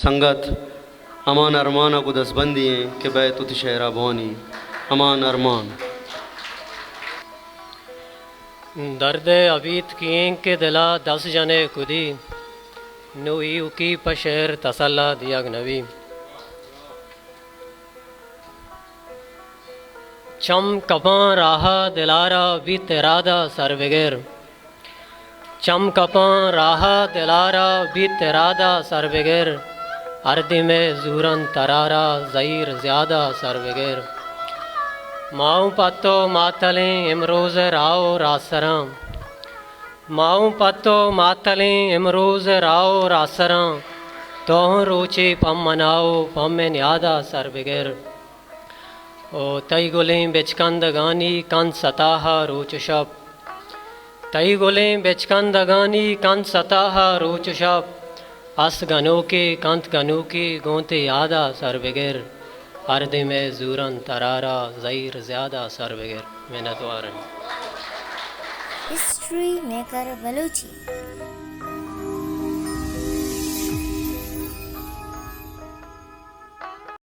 संगत अमान अरमान को दसबंदिए के बैतुत शहरा बोनी अमान अरमान दर्द अबीत किएं के दिला 10 जने कुदी नुई उकी पशेर तसल्ला दिया नबी चम कपां राहा दिलारा भी तेरादा सर बगैर चम कपां राहा दिलारा भी तेरादा सर बगैर अर्दी में जूरन तरारा ज़हीर ज़्यादा सर बगैर माऊं पत्तो मातलें इमरोज़ राओ रासरां माऊं पत्तो मातलें इमरोज़ राओ रासरां तोह रोचे पम मनाओ पम में न्यादा सर बगैर ओ तई गुलें बिचकंद गानी कंद सताहा रोच शब तई गुलें बिचकंद गानी कंद सताहा रोच शब अस गनो के कंत गनो के गोंते यादा सर बगैर अर्द में जूरन तरारा ज़हीर ज़्यादा सर बगैर मेहनत वारन हिस्ट्री मेकर बलूची।